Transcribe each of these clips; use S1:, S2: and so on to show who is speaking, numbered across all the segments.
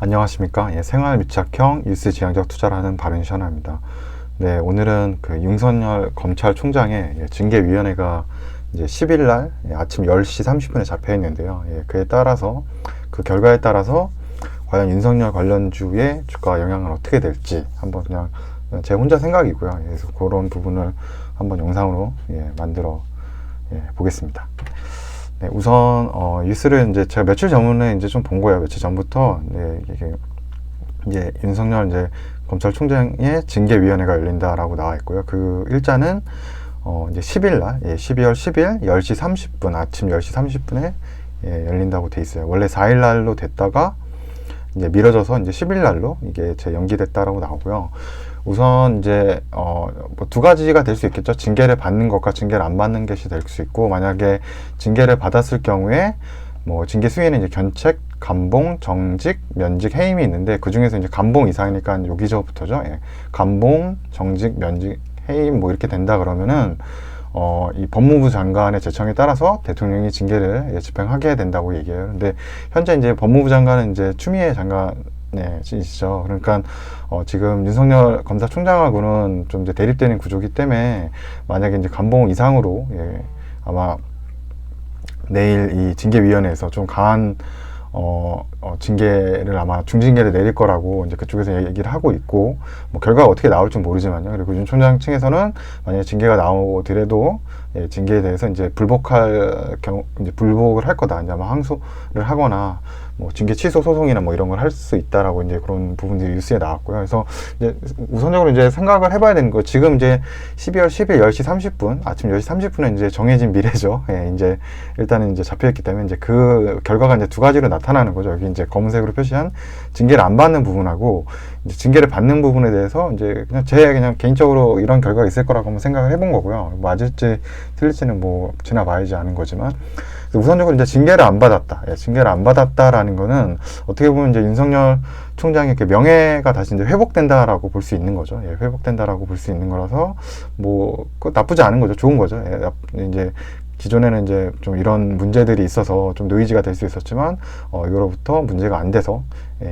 S1: 안녕하십니까. 생활 밀착형 뉴스 지향적 투자를 하는 바른셔널입니다. 네, 오늘은 그 윤석열 검찰총장의 징계위원회가 이제 10일 날 아침 10시 30분에 잡혀 있는데요. 그에 따라서 그 결과에 따라서 과연 윤석열 관련주의 주가 영향은 어떻게 될지 한번 그냥 제 혼자 생각이고요. 그래서 그런 부분을 한번 영상으로 만들어 보겠습니다. 네, 우선 뉴스를 이제 제가 며칠 전에 이제 좀 본 거예요. 며칠 전부터 이제 윤석열 이제 검찰총장의 징계위원회가 열린다라고 나와 있고요. 그 일자는 이제 10일 날 12월 10일 10시 30분 아침 10시 30분에 열린다고 돼 있어요. 원래 4일 날로 됐다가 이제 미뤄져서 이제 10일 날로 이게 연기됐다라고 나오고요. 우선 이제 뭐 두 가지가 될 수 있겠죠. 징계를 받는 것과 징계를 안 받는 것이 될 수 있고, 만약에 징계를 받았을 경우에 뭐 징계 수위에는 이제 견책, 감봉, 정직, 면직, 해임이 있는데 그 중에서 이제 감봉 이상이니까 여기서부터죠. 감봉, 정직, 면직, 해임 뭐 이렇게 된다 그러면은 이 법무부 장관의 제청에 따라서 대통령이 징계를 집행하게 된다고 얘기해요. 근데 현재 이제 법무부 장관은 이제 추미애 장관 이시죠. 그러니까 지금 윤석열 검사총장하고는 좀 이제 대립되는 구조기 때문에 만약에 이제 감봉 이상으로 아마 내일 이 징계위원회에서 좀 강한 징계를 아마 중징계를 내릴 거라고 이제 그쪽에서 얘기를 하고 있고, 뭐 결과가 어떻게 나올지 모르지만요. 그리고 윤 총장 층에서는 만약에 징계가 나오더라도 징계에 대해서 이제 불복을 할 거다. 이제 아마 항소를 하거나 뭐 징계 취소 소송이나 뭐 이런 걸 할 수 있다라고 이제 그런 부분들이 뉴스에 나왔고요. 그래서 이제 우선적으로 이제 생각을 해봐야 되는 거, 지금 이제 12월 10일 10시 30분 아침 10시 30분에 이제 정해진 미래죠. 이제 일단은 이제 잡혀있기 때문에 이제 그 결과가 이제 두 가지로 나타나는 거죠. 여기 이제 검은색으로 표시한 징계를 안 받는 부분하고 이제 징계를 받는 부분에 대해서 이제 그냥 개인적으로 이런 결과가 있을 거라고 한번 생각을 해본 거고요. 뭐 맞을지 틀릴지는 뭐 지나봐야지 아는 거지만, 우선적으로 이제 징계를 안 받았다. 징계를 안 받았다라는 거는 어떻게 보면 이제 윤석열 총장의 명예가 다시 이제 회복된다라고 볼 수 있는 거죠. 회복된다라고 볼 수 있는 거라서 뭐 나쁘지 않은 거죠. 좋은 거죠. 이제 기존에는 이제 좀 이런 문제들이 있어서 좀 노이즈가 될 수 있었지만 이거로부터 문제가 안 돼서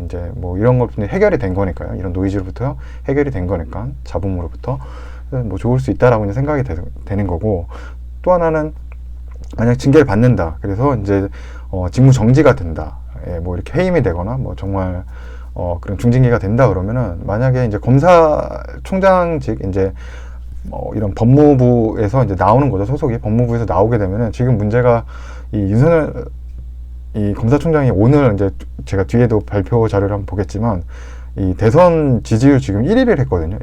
S1: 이제 뭐 이런 것 해결이 된 거니까요. 이런 노이즈로부터 해결이 된 거니까 잡음으로부터 뭐 좋을 수 있다라고 이제 생각이 되는 거고, 또 하나는 만약 징계를 받는다. 그래서 이제 직무 정지가 된다. 뭐 이렇게 해임이 되거나 뭐 정말 그런 중징계가 된다 그러면은, 만약에 이제 검사총장직 이제 이런 법무부에서 이제 나오는 거죠. 소속이 법무부에서 나오게 되면은, 지금 문제가 이 윤석열 이 검사총장이 오늘 이제 제가 뒤에도 발표 자료를 한번 보겠지만 이 대선 지지율 지금 1위를 했거든요.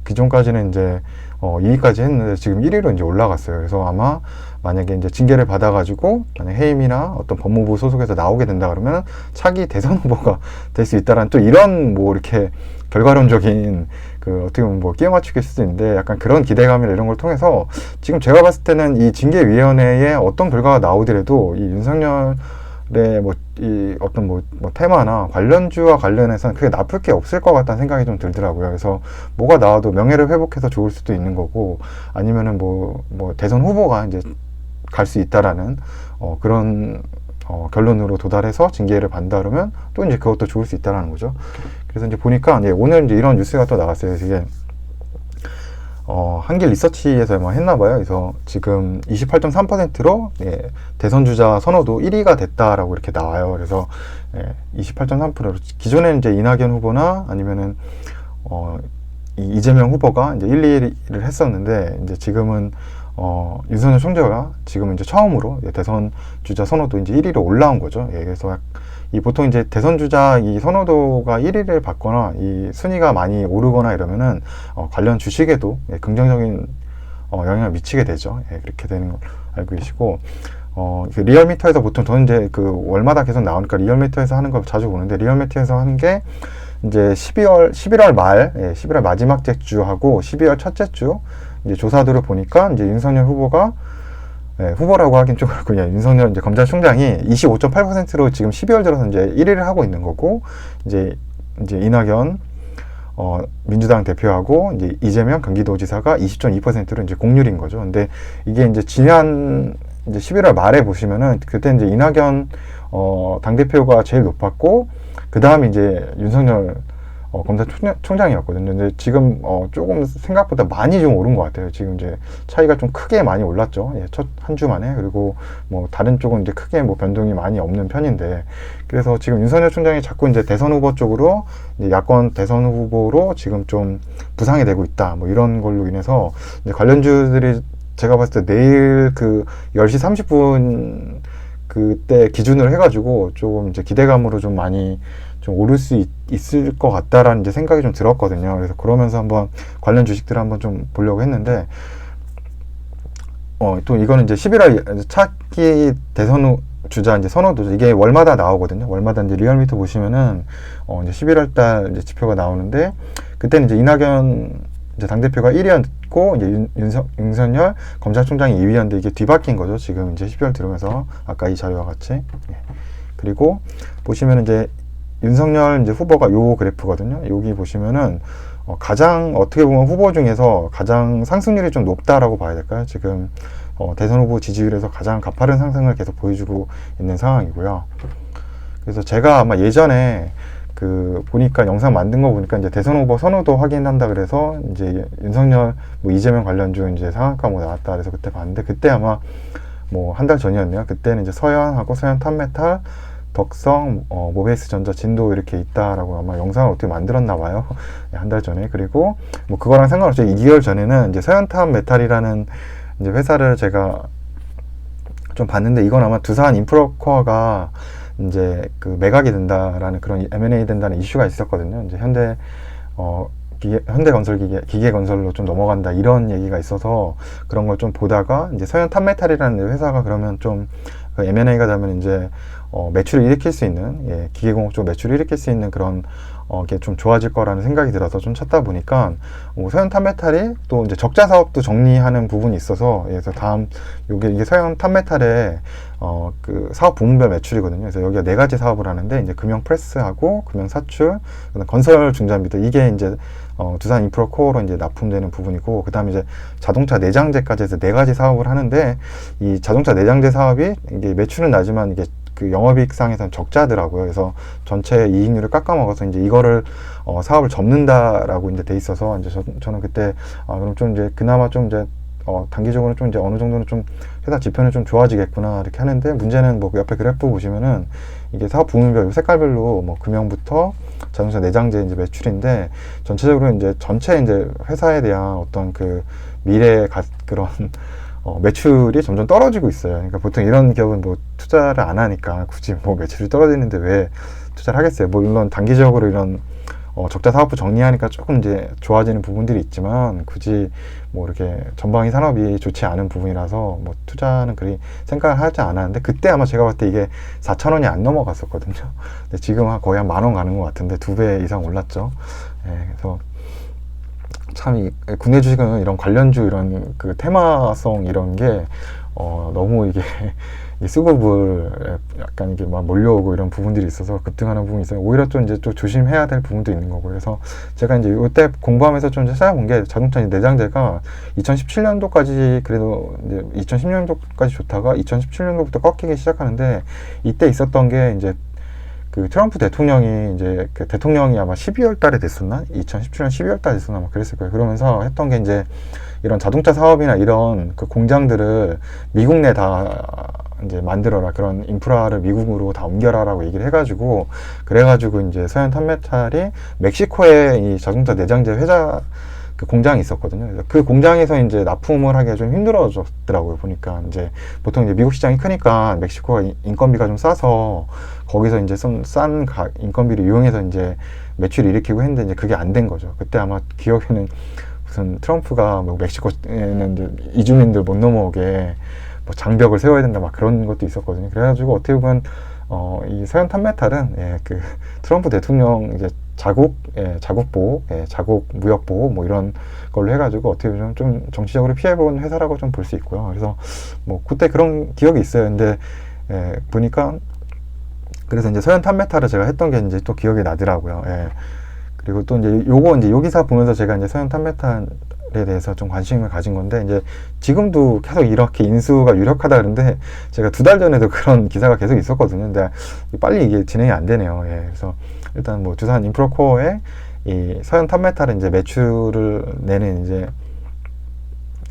S1: 기존까지는 이제 2위까지 했는데 지금 1위로 이제 올라갔어요. 그래서 아마 만약에 이제 징계를 받아가지고 만약 해임이나 어떤 법무부 소속에서 나오게 된다 그러면 차기 대선 후보가 될 수 있다라는, 또 이런 뭐 이렇게 결과론적인 그 어떻게 보면 뭐 끼워 맞추기일 수도 있는데, 약간 그런 기대감이나 이런 걸 통해서 지금 제가 봤을 때는 이 징계위원회에 어떤 결과가 나오더라도 이 윤석열의 이 어떤 뭐 테마나 관련주와 관련해서는 크게 나쁠 게 없을 것 같다는 생각이 좀 들더라고요. 그래서 뭐가 나와도 명예를 회복해서 좋을 수도 있는 거고, 아니면은 뭐 대선 후보가 이제 갈 수 있다라는 그런 결론으로 도달해서 징계를 받는다 그러면 또 이제 그것도 좋을 수 있다라는 거죠. 그래서 이제 보니까 오늘 이제 이런 뉴스가 또 나왔어요. 이게 한길 리서치에서 뭐 했나봐요. 그래서 지금 28.3%로 대선 주자 선호도 1위가 됐다라고 이렇게 나와요. 그래서 28.3%로 기존에는 이제 이낙연 후보나 아니면은 이재명 후보가 이제 1, 2위를 했었는데, 이제 지금은 윤석열 총재가 지금 이제 처음으로 대선 주자 선호도 이제 1위로 올라온 거죠. 그래서 이 보통 이제 대선 주자 이 선호도가 1위를 받거나 이 순위가 많이 오르거나 이러면은 관련 주식에도 긍정적인 영향을 미치게 되죠. 그렇게 되는 걸 알고 계시고, 리얼미터에서 보통 저는 이제 그 월마다 계속 나오니까 리얼미터에서 하는 걸 자주 보는데, 리얼미터에서 하는 게 이제 11월 말, 11월 마지막 주하고 12월 첫째 주 이제 조사들을 보니까 이제 윤석열 후보가 후보라고 하긴 좀 그렇군요. 윤석열 이제 검찰총장이 25.8%로 지금 12월 들어서 이제 1위를 하고 있는 거고, 이제 이낙연 민주당 대표하고 이제 이재명 경기도지사가 20.2%로 이제 공률인 거죠. 근데 이게 이제 지난 이제 11월 말에 보시면은 그때 이제 이낙연 당대표가 제일 높았고, 그 다음에 이제 윤석열 검사총장이었거든요. 근데 지금 조금 생각보다 많이 좀 오른 것 같아요. 지금 이제 차이가 좀 크게 많이 올랐죠. 예, 첫 한 주 만에. 그리고 뭐 다른 쪽은 이제 크게 뭐 변동이 많이 없는 편인데, 그래서 지금 윤석열 총장이 자꾸 이제 대선 후보 쪽으로, 이제 야권 대선 후보로 지금 좀 부상이 되고 있다. 뭐 이런 걸로 인해서 이제 관련주들이 제가 봤을 때 내일 그 10시 30분 그때 기준으로 해가지고 조금 이제 기대감으로 좀 많이 좀 오를 수 있을 것 같다라는 이제 생각이 좀 들었거든요. 그래서 그러면서 한번 관련 주식들을 한번 좀 보려고 했는데, 또 이거는 이제 11월 차기 대선 후 주자 이제 선호도죠. 이게 월마다 나오거든요. 월마다 이제 리얼미터 보시면은 이제 11월 달 이제 지표가 나오는데, 그때는 이제 이낙연 이제 당대표가 1위였고, 이제 윤석열 검찰총장이 2위였는데 이게 뒤바뀐 거죠. 지금 이제 12월 들어오면서 아까 이 자료와 같이. 예. 그리고 보시면 이제 윤석열 이제 후보가 요 그래프거든요. 여기 보시면은 가장 어떻게 보면 후보 중에서 가장 상승률이 좀 높다라고 봐야 될까요? 지금 대선 후보 지지율에서 가장 가파른 상승을 계속 보여주고 있는 상황이고요. 그래서 제가 아마 예전에 그 보니까 영상 만든 거 보니까 이제 대선 후보 선호도 확인한다 그래서 이제 윤석열 뭐 이재명 관련주 이제 상한가 뭐 나왔다 그래서 그때 봤는데, 그때 아마 뭐 한 달 전이었네요. 그때는 이제 서현하고 서현 탑메탈, 덕성, 모베이스 전자, 진도 이렇게 있다라고 아마 영상을 어떻게 만들었나 봐요. 한 달 전에. 그리고 뭐 그거랑 상관없이 2개월 전에는 이제 서현탑 메탈이라는 이제 회사를 제가 좀 봤는데, 이건 아마 두산 인프라코어가 이제 그 매각이 된다라는 그런 M&A 된다는 이슈가 있었거든요. 이제 현대건설 기계건설로 좀 넘어간다 이런 얘기가 있어서 그런 걸 좀 보다가, 이제 서현탑메탈이라는 회사가 그러면 좀 M&A가 되면 이제 매출을 일으킬 수 있는, 예, 기계공업 쪽 매출을 일으킬 수 있는 그런 게 좀 좋아질 거라는 생각이 들어서 좀 찾다 보니까 서현탄메탈이 또 이제 적자 사업도 정리하는 부분이 있어서, 그래서 다음 이게 서현탄메탈의 그 사업 부문별 매출이거든요. 그래서 여기가 4가지 사업을 하는데, 이제 금형 프레스하고 금형 사출, 건설 중장비들, 이게 이제 두산 인프라코어로 이제 납품되는 부분이고, 그 다음에 이제 자동차 내장재까지 해서 4가지 사업을 하는데, 이 자동차 내장재 사업이 이게 매출은 나지만 이게 그 영업이익상에서는 적자더라고요. 그래서 전체 이익률을 깎아먹어서 이제 이거를 사업을 접는다라고 이제 돼 있어서, 이제 저는 그때 그럼 좀 이제 그나마 좀 이제 단기적으로 좀 이제 어느 정도는 좀 회사 지표는 좀 좋아지겠구나 이렇게 하는데, 문제는 뭐 그 옆에 그래프 보시면은 이게 사업 부문별 색깔별로 뭐 금형부터 자동차 내장재 이제 매출인데, 전체적으로 이제 전체 이제 회사에 대한 어떤 그 미래 그런 매출이 점점 떨어지고 있어요. 그러니까 보통 이런 기업은 뭐 투자를 안 하니까 굳이 뭐 매출이 떨어지는데 왜 투자를 하겠어요. 물론 단기적으로 이런 적자 사업부 정리하니까 조금 이제 좋아지는 부분들이 있지만, 굳이 뭐 이렇게 전방위 산업이 좋지 않은 부분이라서 뭐 투자는 그리 생각을 하지 않았는데, 그때 아마 제가 봤을 때 이게 4,000원이 안 넘어갔었거든요. 근데 지금 거의 한 10,000원 가는 것 같은데 2배 이상 올랐죠. 예, 그래서 참 이 국내 주식은 이런 관련주, 이런 그 테마성 이런 게 너무 이게 수급을 약간 이게 막 몰려오고 이런 부분들이 있어서 급등하는 부분이 있어요. 오히려 좀 이제 또 조심해야 될 부분도 있는 거고. 그래서 제가 이제 이때 공부하면서 좀 찾아본 게, 자동차 내장재가 2017년도까지 그래도 이제 2010년도까지 좋다가 2017년도부터 꺾이기 시작하는데, 이때 있었던 게 이제 그 트럼프 대통령이 이제 그 대통령이 아마 12월 달에 됐었나? 2017년 12월 달에 됐었나? 막 그랬을 거예요. 그러면서 했던 게 이제 이런 자동차 사업이나 이런 그 공장들을 미국 내 다 이제 만들어라. 그런 인프라를 미국으로 다 옮겨라라고 얘기를 해가지고, 그래가지고 이제 서현탄메탈이 멕시코에 이 자동차 내장재 회사 그 공장이 있었거든요. 그래서 그 공장에서 이제 납품을 하기가 좀 힘들어졌더라고요. 보니까 이제 보통 이제 미국 시장이 크니까 멕시코가 인건비가 좀 싸서 거기서 이제 좀 싼 인건비를 이용해서 이제 매출을 일으키고 했는데, 이제 그게 안 된 거죠. 그때 아마 기억에는 무슨 트럼프가 뭐 멕시코에는 이제 이주민들 못 넘어오게 뭐 장벽을 세워야 된다 막 그런 것도 있었거든요. 그래가지고 어떻게 보면 이 서현탄메탈은, 예, 그 트럼프 대통령 이제 자국 보호, 자국 무역 보호 뭐 이런 걸로 해가지고 어떻게 보면 좀 정치적으로 피해본 회사라고 좀 볼 수 있고요. 그래서 뭐 그때 그런 기억이 있어요. 근데 보니까 그래서 이제 서현탄메탈을 제가 했던 게 이제 또 기억이 나더라고요. 예. 그리고 또 이제 요거 이제 요 기사 보면서 제가 이제 서현탄메탈을 대해서 좀 관심을 가진 건데, 이제 지금도 계속 이렇게 인수가 유력하다 그러는데, 제가 2달 전에도 그런 기사가 계속 있었거든요. 근데 빨리 이게 진행이 안 되네요. 예, 그래서 일단 뭐 두산 인프라코어의 이 서현 탑메탈은 이제 매출을 내는 이제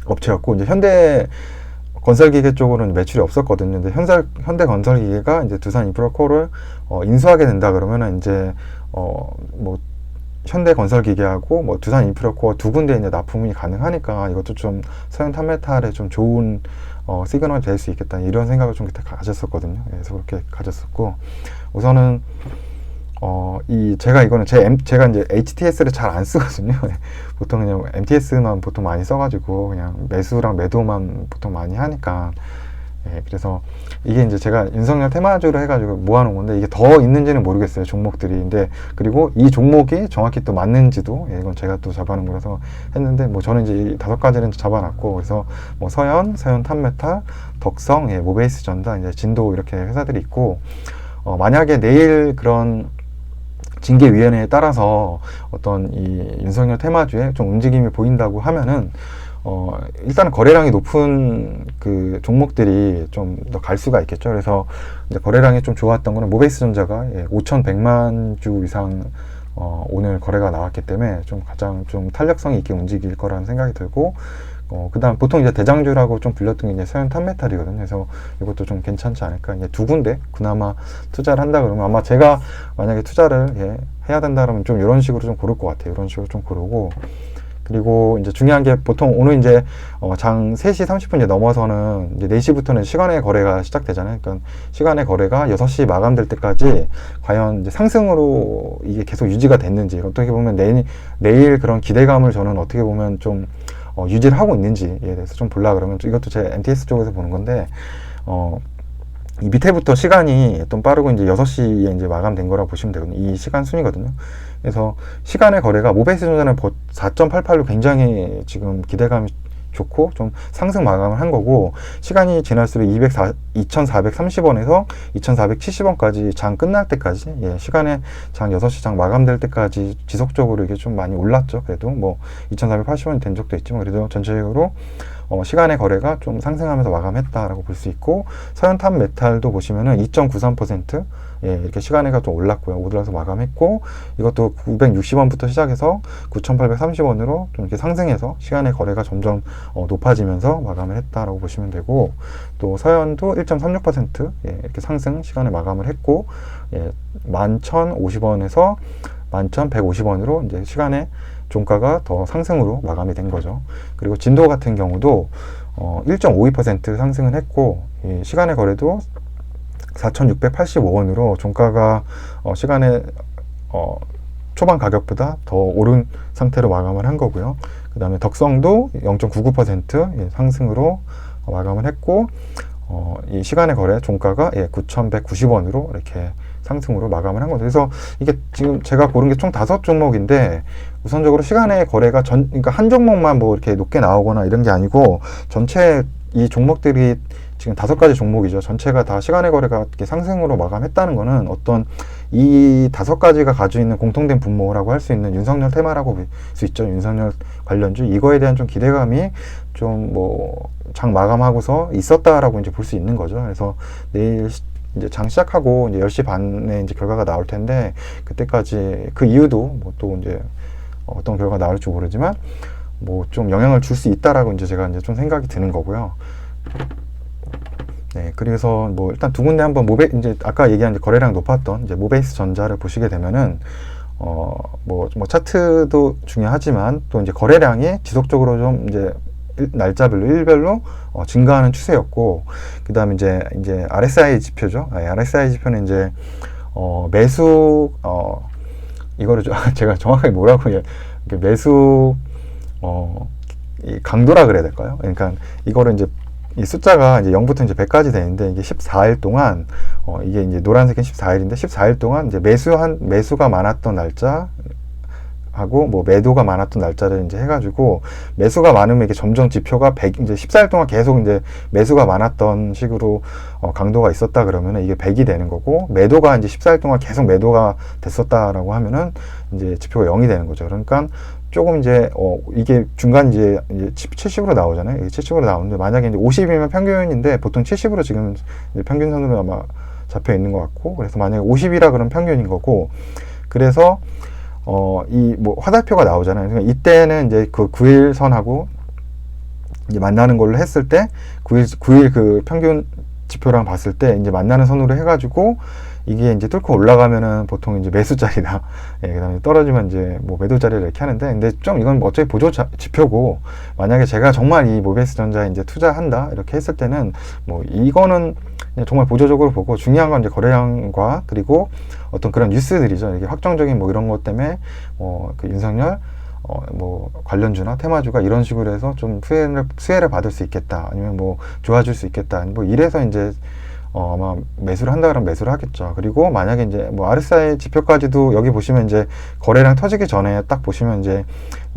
S1: 업체였고, 이제 현대 건설기계 쪽으로는 매출이 없었거든요. 근데 현대 건설기계가 이제 두산 인프라코어를 인수하게 된다 그러면은 이제 뭐 현대 건설기계하고 뭐 두산 인프라코어 두 군데 이제 납품이 가능하니까 이것도 좀 서현 탑메탈에 좀 좋은 시그널이 될 수 있겠다, 이런 생각을 좀 그때 가졌었거든요. 그래서 그렇게 가졌었고, 우선은 제가 이거는 제가 이제 HTS를 잘 안 쓰거든요. 보통 그냥 MTS만 보통 많이 써가지고 그냥 매수랑 매도만 보통 많이 하니까. 예, 그래서 이게 이제 제가 윤석열 테마주로 해가지고 모아놓은 건데, 이게 더 있는지는 모르겠어요, 종목들이. 근데 그리고 이 종목이 정확히 또 맞는지도, 예, 이건 제가 또 잡아놓은 거라서 했는데, 뭐 저는 이제 이 5가지는 잡아놨고, 그래서 뭐 서현 탑메탈, 덕성, 예, 모베이스 전자, 이제 진도 이렇게 회사들이 있고, 만약에 내일 그런 징계위원회에 따라서 어떤 이 윤석열 테마주에 좀 움직임이 보인다고 하면은 일단 거래량이 높은 그 종목들이 좀 더 갈 수가 있겠죠. 그래서 이제 거래량이 좀 좋았던 거는 모베이스 전자가 5,100만 주 이상 오늘 거래가 나왔기 때문에 좀 가장 좀 탄력성이 있게 움직일 거라는 생각이 들고, 그 다음 보통 이제 대장주라고 좀 불렸던 게 이제 서현 탑메탈이거든요. 그래서 이것도 좀 괜찮지 않을까. 이제 2군데 그나마 투자를 한다 그러면, 아마 제가 만약에 투자를 해야 된다 그러면 좀 이런 식으로 좀 고를 것 같아요. 이런 식으로 좀 고르고, 그리고 이제 중요한 게, 보통 오늘 이제 장 3시 30분 이제 넘어서는 이제 4시부터는 시간의 거래가 시작되잖아요. 그러니까 시간의 거래가 6시 마감될 때까지 과연 이제 상승으로 이게 계속 유지가 됐는지, 어떻게 보면 내일 그런 기대감을 저는 어떻게 보면 좀 유지를 하고 있는지에 대해서 좀 보려 그러면, 이것도 제 MTS 쪽에서 보는 건데, 이 밑에부터 시간이 좀 빠르고 이제 6시에 이제 마감된 거라 보시면 되거든요. 이 시간 순이거든요. 그래서 시간의 거래가 모베이스 전자는 4.88로 굉장히 지금 기대감이 좋고 좀 상승 마감을 한 거고, 시간이 지날수록 2,430원에서 2,470원까지 장 끝날 때까지, 예, 시간에 장 6시 장 마감될 때까지 지속적으로 이게 좀 많이 올랐죠. 그래도 뭐 2,480원이 된 적도 있지만, 그래도 전체적으로 시간의 거래가 좀 상승하면서 마감했다라고 볼 수 있고, 서현탑 메탈도 보시면은 2.93% 예, 이렇게 시간에가 좀 올랐고요. 올라서 마감했고, 이것도 960원부터 시작해서 9,830원으로 좀 이렇게 상승해서 시간의 거래가 점점 높아지면서 마감을 했다라고 보시면 되고, 또 서현도 1.36% 예, 이렇게 상승 시간에 마감을 했고, 예, 11,050원에서 11,150원으로 이제 시간에 종가가 더 상승으로 마감이 된 거죠. 그리고 진도 같은 경우도 1.52% 상승을 했고, 시간의 거래도 4,685원으로 종가가 시간에 초반 가격보다 더 오른 상태로 마감을 한 거고요. 그 다음에 덕성도 0.99% 상승으로 마감을 했고, 이 시간의 거래 종가가 9,190원으로 이렇게 상승으로 마감을 한 거죠. 그래서 이게 지금 제가 고른 게 총 5종목인데, 우선적으로 시간의 거래가 그러니까 한 종목만 뭐 이렇게 높게 나오거나 이런 게 아니고, 전체 이 종목들이 지금 5가지 종목이죠. 전체가 다 시간의 거래가 이렇게 상승으로 마감했다는 거는, 어떤 이 5가지가 가지고 있는 공통된 분모라고 할 수 있는 윤석열 테마라고 볼 수 있죠. 윤석열 관련주, 이거에 대한 좀 기대감이 좀 뭐 장 마감하고서 있었다라고 이제 볼 수 있는 거죠. 그래서 내일 이제 장 시작하고 이제 10시 반에 이제 결과가 나올 텐데, 그때까지 그 이유도 뭐 또 이제 어떤 결과가 나올지 모르지만 뭐 좀 영향을 줄 수 있다라고 이제 제가 이제 좀 생각이 드는 거고요. 네, 그래서 뭐 일단 2군데 한번 이제 아까 얘기한 이제 거래량 높았던 이제 모베이스 전자를 보시게 되면은 뭐 차트도 중요하지만, 또 이제 거래량이 지속적으로 좀 이제 날짜별로 일별로 증가하는 추세였고, 그 다음에 이제 RSI 지표죠. RSI 지표는 이제 매수 이거를 제가 정확하게 뭐라고 매수 이 강도라 그래야 될까요? 그러니까 이거를 이제 이 숫자가 이제 0부터 이제 100까지 되는데, 이게 14일 동안 이게 이제 노란색은 14일인데 14일 동안 이제 매수가 많았던 날짜 하고 뭐 매도가 많았던 날짜를 이제 해가지고, 매수가 많으면 이게 점점 지표가 이제 14일 동안 계속 이제 매수가 많았던 식으로 강도가 있었다 그러면은 이게 100이 되는 거고, 매도가 이제 14일 동안 계속 매도가 됐었다라고 하면은 이제 지표가 0이 되는 거죠. 그러니까 조금 이제 이게 중간 이제 70으로 나오잖아요. 이게 70으로 나오는데 만약에 이제 50이면 평균인데 보통 70으로 지금 이제 평균선으로 아마 잡혀 있는 것 같고, 그래서 만약에 50이라 그러면 평균인 거고, 그래서 이 뭐 화살표가 나오잖아요. 그러니까 이때는 이제 그 9일선하고 이제 만나는 걸로 했을 때 9일 그 평균 지표랑 봤을 때 이제 만나는 선으로 해가지고 이게 이제 뚫고 올라가면은 보통 이제 매수자리다. 예, 그다음에 떨어지면 이제 뭐 매도자리를 이렇게 하는데, 근데 좀 이건 어차피 보조 지표고, 만약에 제가 정말 이 모비스 전자에 이제 투자한다 이렇게 했을 때는 뭐 이거는 정말 보조적으로 보고, 중요한 건 이제 거래량과 그리고 어떤 그런 뉴스들이죠. 이게 확정적인 뭐 이런 것 때문에 그 윤석열 뭐 관련주나 테마주가 이런 식으로 해서 좀 수혜를 받을 수 있겠다, 아니면 뭐 좋아질 수 있겠다, 뭐 이래서 이제 아마 매수를 한다 그러면 매수를 하겠죠. 그리고 만약에 이제 뭐 RSI 지표까지도 여기 보시면 이제 거래량 터지기 전에 딱 보시면 이제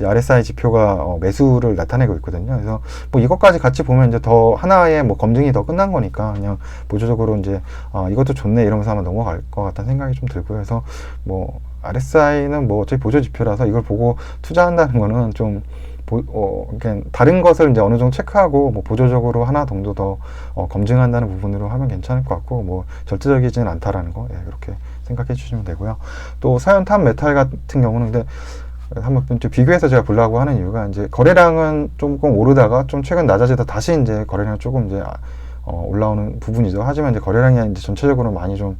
S1: RSI 지표가 매수를 나타내고 있거든요. 그래서 뭐 이것까지 같이 보면 이제 더 하나의 뭐 검증이 더 끝난 거니까 그냥 보조적으로 이제 이것도 좋네 이러면서 아마 넘어갈 것 같다는 생각이 좀 들고요. 그래서 뭐 RSI는 뭐 어차피 보조 지표라서 이걸 보고 투자한다는 거는 좀 그냥 다른 것을 이제 어느 정도 체크하고 뭐 보조적으로 하나 정도 더 검증한다는 부분으로 하면 괜찮을 것 같고, 뭐 절대적이지는 않다라는 거, 예, 그렇게 생각해 주시면 되고요. 또 서현탄 메탈 같은 경우는 근데 한번 좀 비교해서 제가 보려고 하는 이유가, 이제 거래량은 조금 오르다가 좀 최근 낮아지다 다시 이제 거래량 조금 이제 올라오는 부분이죠. 하지만 이제 거래량이 이제 전체적으로 많이 좀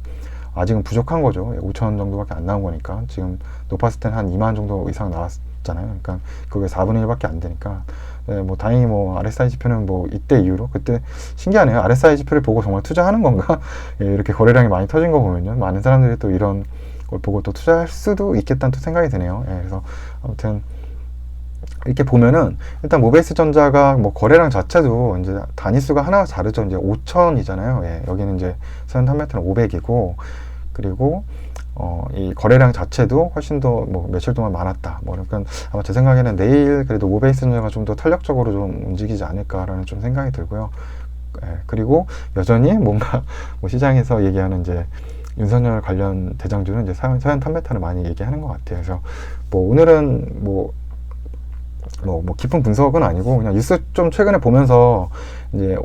S1: 아직은 부족한 거죠. 5천 정도밖에 안 나온 거니까. 지금 높았을 때는 한 2만 정도 이상 나왔잖아요. 그러니까 그게 4분의 1밖에 안 되니까. 네, 뭐 다행히 뭐 RSI 지표는 뭐 이때 이후로, 그때 신기하네요. RSI 지표를 보고 정말 투자하는 건가? 예, 이렇게 거래량이 많이 터진 거 보면요, 많은 사람들이 또 이런 걸 보고 또 투자할 수도 있겠다는 또 생각이 드네요. 예, 그래서 아무튼 이렇게 보면은 일단 모베이스 전자가 뭐 거래량 자체도 이제 단위수가 하나가 다르죠. 이제 5천이잖아요. 예, 여기는 이제 서현탄메탈은 500이고, 그리고 이 거래량 자체도 훨씬 더 뭐 며칠 동안 많았다. 뭐 그러니까 아마 제 생각에는 내일 그래도 모베이스 전자가 좀 더 탄력적으로 좀 움직이지 않을까라는 좀 생각이 들고요. 예, 그리고 여전히 뭔가 뭐 시장에서 얘기하는 이제 윤석열 관련 대장주는 이제 서현탄메탈을 많이 얘기하는 것 같아요. 그래서 뭐 오늘은 뭐 깊은 분석은 아니고 그냥 뉴스 좀 최근에 보면서 이제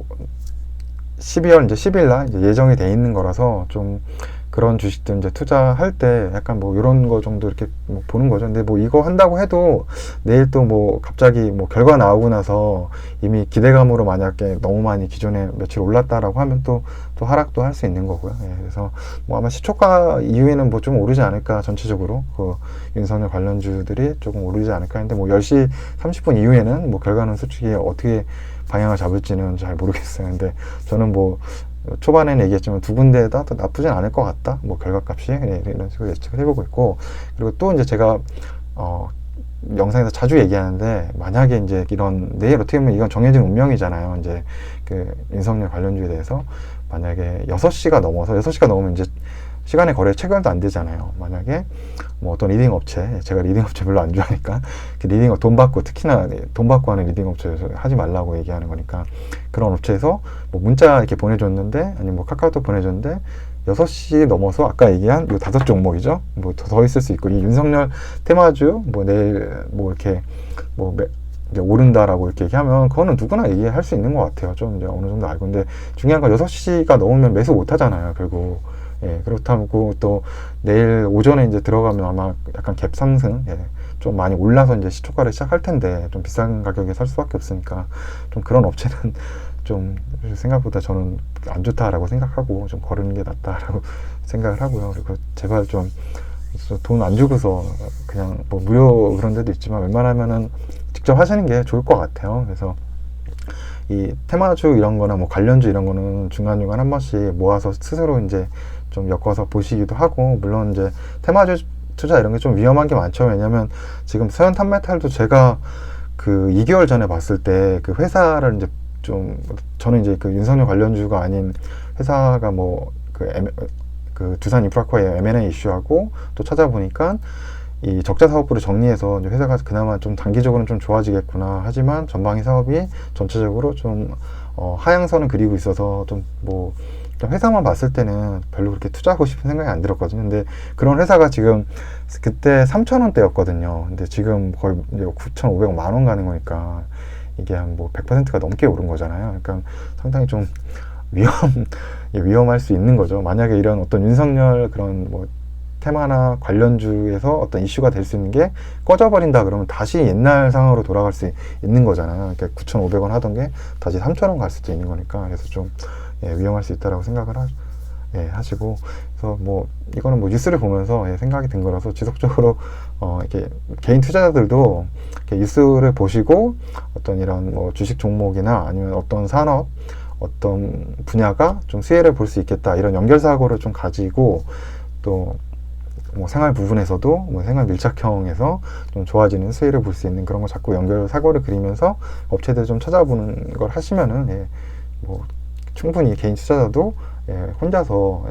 S1: 12월 이제 10일 날 이제 예정이 돼 있는 거라서 좀 그런 주식들 이제 투자할 때 약간 뭐 이런 거 정도 이렇게 뭐 보는 거죠. 근데 뭐 이거 한다고 해도 내일 또 뭐 갑자기 뭐 결과 나오고 나서 이미 기대감으로 만약에 너무 많이 기존에 며칠 올랐다라고 하면 또 하락도 할 수 있는 거고요. 예, 그래서 뭐 아마 시초가 이후에는 뭐 좀 오르지 않을까, 전체적으로 그 윤석열 관련주들이 조금 오르지 않을까 했는데, 뭐 10시 30분 이후에는 뭐 결과는 솔직히 어떻게 방향을 잡을지는 잘 모르겠어요. 근데 저는 뭐 초반에는 얘기했지만 두 군데 다 나쁘진 않을 것 같다, 뭐 결과값이, 이런 식으로 예측을 해보고 있고, 그리고 또 이제 제가 영상에서 자주 얘기하는데, 만약에 이제 이런 내일 어떻게 보면 이건 정해진 운명이잖아요. 이제 그 윤석열 관련주에 대해서 만약에 6시가 넘으면 이제 시간의 거래 체결도 안 되잖아요. 만약에 뭐 어떤 리딩 업체, 제가 리딩 업체 별로 안 좋아하니까 그 리딩 돈 받고, 특히나 돈 받고 하는 리딩 업체에서 하지 말라고 얘기하는 거니까, 그런 업체에서 뭐 문자 이렇게 보내줬는데, 아니면 뭐 카카오톡 보내줬는데 6시 넘어서 아까 얘기한 요 5종목이죠. 뭐 더 있을 수 있고, 이 윤석열 테마주 뭐 내일 뭐 이렇게 뭐 이제 오른다라고 이렇게 얘기하면 그거는 누구나 얘기할 수 있는 것 같아요. 좀 이제 어느 정도 알고. 근데 중요한 건 6시가 넘으면 매수 못 하잖아요, 결국. 예, 그렇다고 또 내일 오전에 이제 들어가면 아마 약간 갭 상승, 예, 좀 많이 올라서 이제 시초가를 시작할 텐데 좀 비싼 가격에 살 수밖에 없으니까, 좀 그런 업체는 좀 생각보다 저는 안 좋다라고 생각하고 좀 거르는 게 낫다라고 생각을 하고요. 그리고 제발 좀 돈 안 주고서 그냥 뭐 무료 그런 데도 있지만 웬만하면은 직접 하시는 게 좋을 것 같아요. 그래서 이 테마주 이런 거나 뭐 관련주 이런 거는 중간중간 한 번씩 모아서 스스로 이제 좀 엮어서 보시기도 하고, 물론 이제 테마주 투자 이런 게 좀 위험한 게 많죠. 왜냐면 지금 서현탄메탈도 제가 그 2개월 전에 봤을 때 그 회사를 이제 좀, 저는 이제 그 윤석열 관련주가 아닌 회사가 뭐 그 두산 인프라코어의 M&A 이슈하고 또 찾아보니까 이 적자 사업부를 정리해서 이제 회사가 그나마 좀 단기적으로는 좀 좋아지겠구나, 하지만 전방위 사업이 전체적으로 좀 하향선을 그리고 있어서 좀 뭐 회사만 봤을 때는 별로 그렇게 투자하고 싶은 생각이 안 들었거든요. 근데 그런 회사가 지금 그때 3,000원대였거든요. 근데 지금 거의 9,500원, 만 원 가는 거니까 이게 한 뭐 100%가 넘게 오른 거잖아요. 그러니까 상당히 좀 위험할 수 있는 거죠. 만약에 이런 어떤 윤석열 그런 뭐 테마나 관련주에서 어떤 이슈가 될 수 있는 게 꺼져버린다 그러면 다시 옛날 상황으로 돌아갈 수 있는 거잖아요. 그러니까 9,500원 하던 게 다시 3,000원 갈 수도 있는 거니까. 그래서 좀 위험할 수 있다라고 생각을 하시고, 그래서 뭐 이거는 뭐 뉴스를 보면서 생각이 든 거라서 지속적으로 이렇게 개인 투자자들도 이렇게 뉴스를 보시고 어떤 이런 뭐 주식 종목이나 아니면 어떤 산업 어떤 분야가 좀 수혜를 볼 수 있겠다 이런 연결사고를 좀 가지고 또 뭐 생활 부분에서도 뭐 생활 밀착형에서 좀 좋아지는 수혜를 볼 수 있는 그런 거 자꾸 연결 사고를 그리면서 업체들 좀 찾아보는 걸 하시면은 뭐 충분히 개인 투자자도 혼자서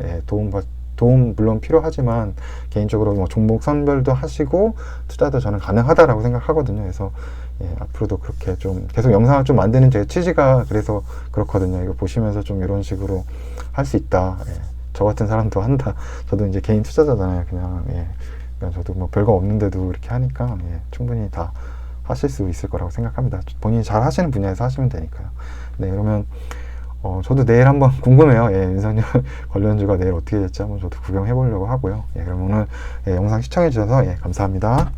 S1: 도움 물론 필요하지만 개인적으로 뭐 종목 선별도 하시고 투자도 저는 가능하다라고 생각하거든요. 그래서 앞으로도 그렇게 좀 계속 영상을 좀 만드는 제 취지가 그래서 그렇거든요. 이거 보시면서 좀 이런 식으로 할 수 있다. 저 같은 사람도 한다. 저도 이제 개인 투자자잖아요. 그냥 저도 뭐 별거 없는데도 이렇게 하니까 충분히 다 하실 수 있을 거라고 생각합니다. 본인이 잘 하시는 분야에서 하시면 되니까요. 네, 그러면 저도 내일 한번 궁금해요. 윤석열 관련주가 내일 어떻게 될지 한번 저도 구경해 보려고 하고요. 그럼 오늘 영상 시청해 주셔서 감사합니다.